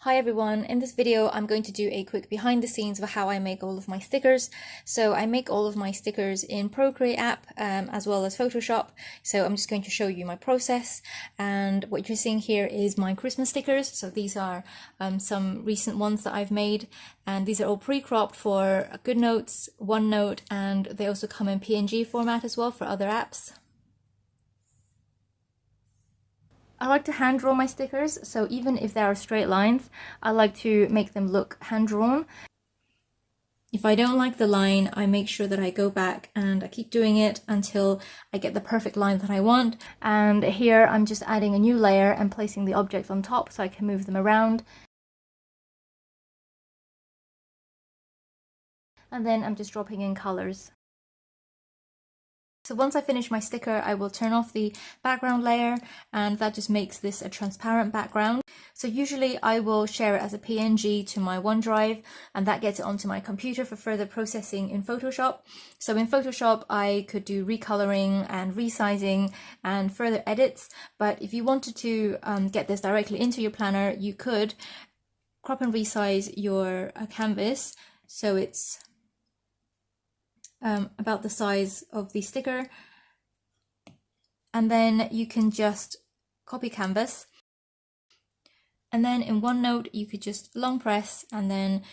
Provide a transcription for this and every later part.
Hi everyone, in this video I'm going to do a quick behind the scenes of how I make all of my stickers. So I make all of my stickers in Procreate app as well as Photoshop. So I'm just going to show you my process, and what you're seeing here is my Christmas stickers. So these are some recent ones that I've made, and these are all pre-cropped for GoodNotes, OneNote, and they also come in PNG format as well for other apps. I like to hand draw my stickers, so even if there are straight lines, I like to make them look hand drawn. If I don't like the line, I make sure that I go back and I keep doing it until I get the perfect line that I want. And here I'm just adding a new layer and placing the objects on top so I can move them around. And then I'm just dropping in colors. So once I finish my sticker, I will turn off the background layer, and that just makes this a transparent background. So usually I will share it as a PNG to my OneDrive, and that gets it onto my computer for further processing in Photoshop. So in Photoshop, I could do recoloring and resizing and further edits. But if you wanted to get this directly into your planner, you could crop and resize your canvas so it's about the size of the sticker, and then you can just copy canvas, and then in OneNote you could just long press, and then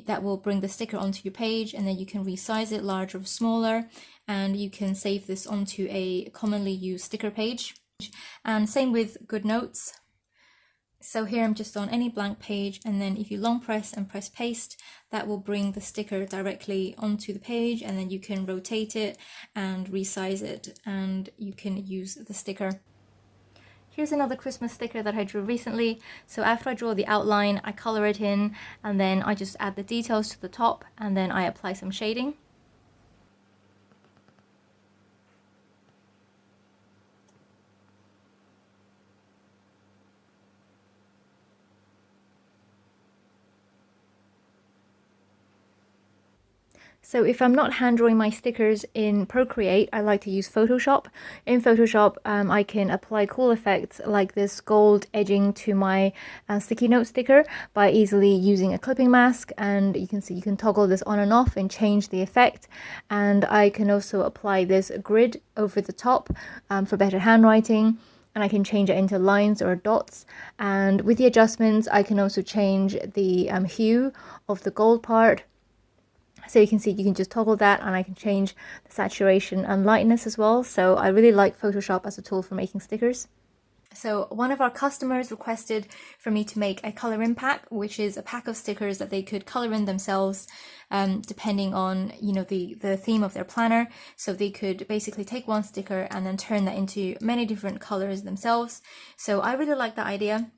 that will bring the sticker onto your page, and then you can resize it larger or smaller, and you can save this onto a commonly used sticker page. And same with GoodNotes. So here I'm just on any blank page, and then if you long press and press paste, that will bring the sticker directly onto the page, and then you can rotate it and resize it, and you can use the sticker. Here's another Christmas sticker that I drew recently. So after I draw the outline, I color it in, and then I just add the details to the top, and then I apply some shading. So if I'm not hand drawing my stickers in Procreate, I like to use Photoshop. In Photoshop, I can apply cool effects like this gold edging to my sticky note sticker by easily using a clipping mask, and you can see you can toggle this on and off and change the effect. And I can also apply this grid over the top for better handwriting, and I can change it into lines or dots. And with the adjustments, I can also change the hue of the gold part. So you can see you can just toggle that, and I can change the saturation and lightness as well. So I really like Photoshop as a tool for making stickers. So one of our customers requested for me to make a color in pack, which is a pack of stickers that they could color in themselves, depending on, you know, the theme of their planner. So they could basically take one sticker and then turn that into many different colors themselves. So I really like that idea.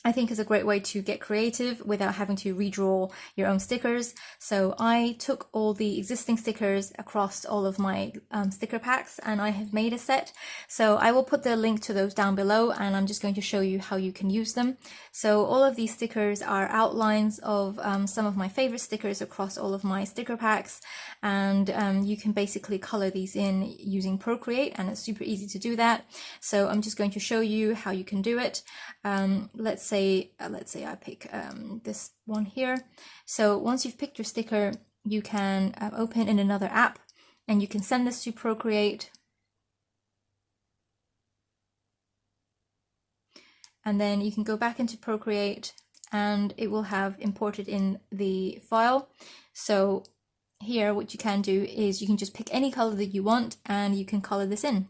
I think is a great way to get creative without having to redraw your own stickers. So I took all the existing stickers across all of my sticker packs, and I have made a set. So I will put the link to those down below, and I'm just going to show you how you can use them. So all of these stickers are outlines of some of my favorite stickers across all of my sticker packs, and you can basically color these in using Procreate, and it's super easy to do that. So I'm just going to show you how you can do it. Let's say I pick this one here. So once you've picked your sticker, you can open in another app, and you can send this to Procreate. And then you can go back into Procreate, and it will have imported in the file. So here what you can do is you can just pick any color that you want, and you can color this in.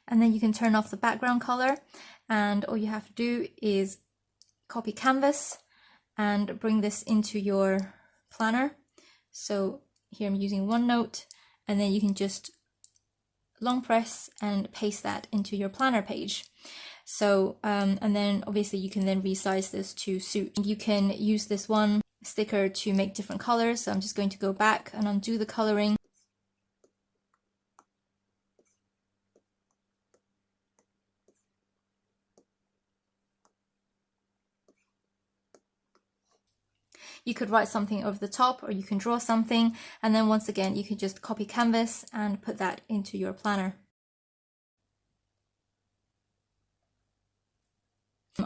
And then you can turn off the background color, and all you have to do is copy canvas and bring this into your planner. So here I'm using OneNote, and then you can just long press and paste that into your planner page. So and then obviously you can then resize this to suit. You can use this one sticker to make different colors. So I'm just going to go back and undo the coloring. You could write something over the top, or you can draw something, and then once again you can just copy canvas and put that into your planner.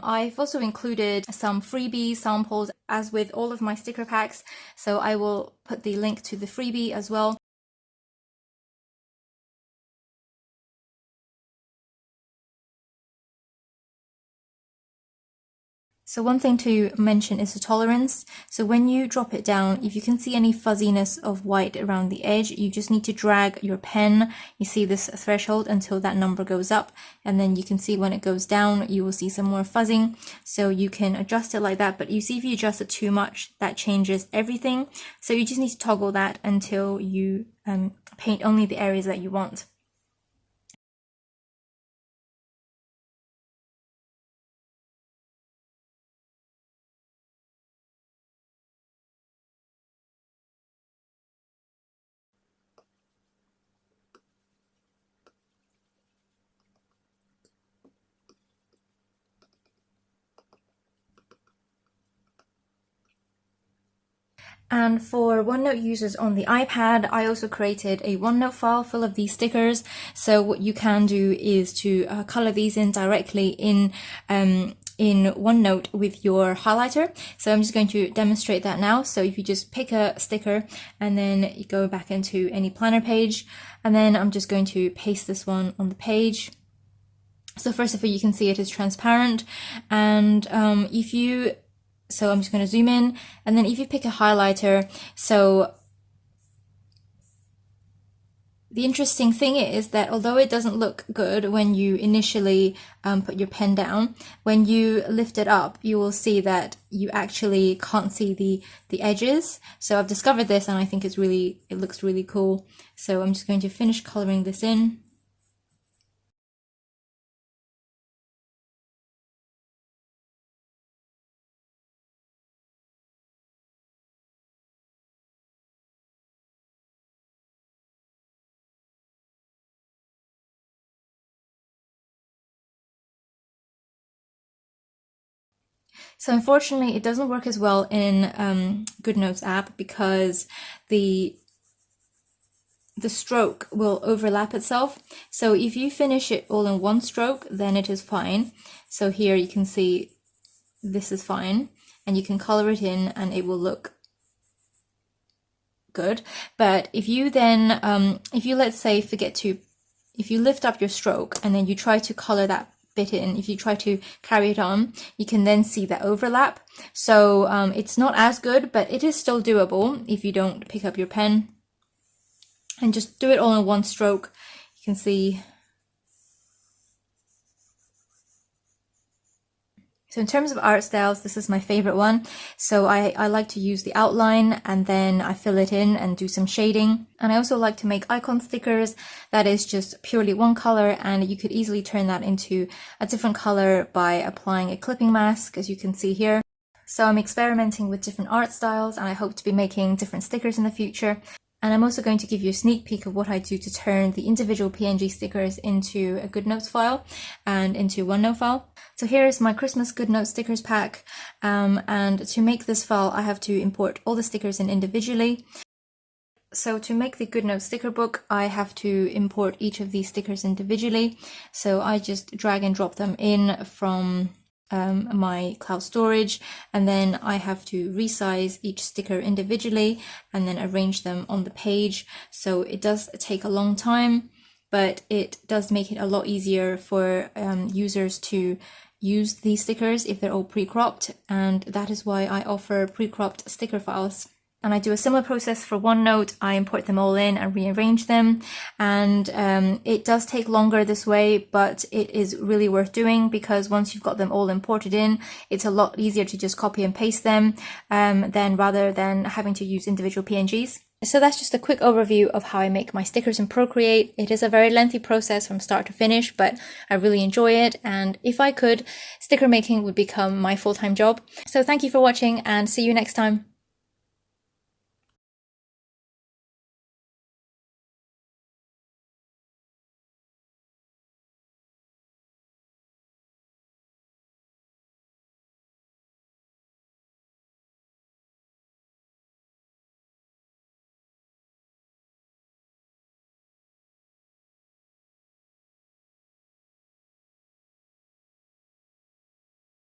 I've also included some freebie samples as with all of my sticker packs, so I will put the link to the freebie as well. So one thing to mention is the tolerance. So when you drop it down, if you can see any fuzziness of white around the edge, you just need to drag your pen, you see this threshold, until that number goes up, and then you can see when it goes down, you will see some more fuzzing. So you can adjust it like that, but you see if you adjust it too much, that changes everything. So you just need to toggle that until you paint only the areas that you want. And for OneNote users on the iPad, I also created a OneNote file full of these stickers. So what you can do is to color these in directly in OneNote with your highlighter. So I'm just going to demonstrate that now. So if you just pick a sticker and then you go back into any planner page, and then I'm just going to paste this one on the page. So first of all, you can see it is transparent, and so I'm just going to zoom in, and then if you pick a highlighter, so the interesting thing is that although it doesn't look good when you initially put your pen down, when you lift it up, you will see that you actually can't see the edges. So I've discovered this, and I think it looks really cool. So I'm just going to finish coloring this in. So unfortunately, it doesn't work as well in GoodNotes app because the stroke will overlap itself. So if you finish it all in one stroke, then it is fine. So here you can see this is fine, and you can color it in and it will look good. But if you then, if you let's say if you lift up your stroke and then you try to color that bit in, if you try to carry it on, you can then see that overlap. So it's not as good, but it is still doable if you don't pick up your pen. And just do it all in one stroke. You can see. So in terms of art styles, this is my favorite one. So I like to use the outline and then I fill it in and do some shading. And I also like to make icon stickers that is just purely one color, and you could easily turn that into a different color by applying a clipping mask, as you can see here. So I'm experimenting with different art styles, and I hope to be making different stickers in the future. And I'm also going to give you a sneak peek of what I do to turn the individual PNG stickers into a GoodNotes file and into a OneNote file. So here is my Christmas GoodNotes stickers pack. And to make this file, I have to import all the stickers in individually. So to make the GoodNotes sticker book, I have to import each of these stickers individually. So I just drag and drop them in from my cloud storage, and then I have to resize each sticker individually and then arrange them on the page. So it does take a long time, but it does make it a lot easier for users to use these stickers if they're all pre-cropped, and that is why I offer pre-cropped sticker files. And I do a similar process for OneNote. I import them all in and rearrange them. And it does take longer this way, but it is really worth doing, because once you've got them all imported in, it's a lot easier to just copy and paste them rather than having to use individual PNGs. So that's just a quick overview of how I make my stickers in Procreate. It is a very lengthy process from start to finish, but I really enjoy it. And if I could, sticker making would become my full-time job. So thank you for watching, and see you next time.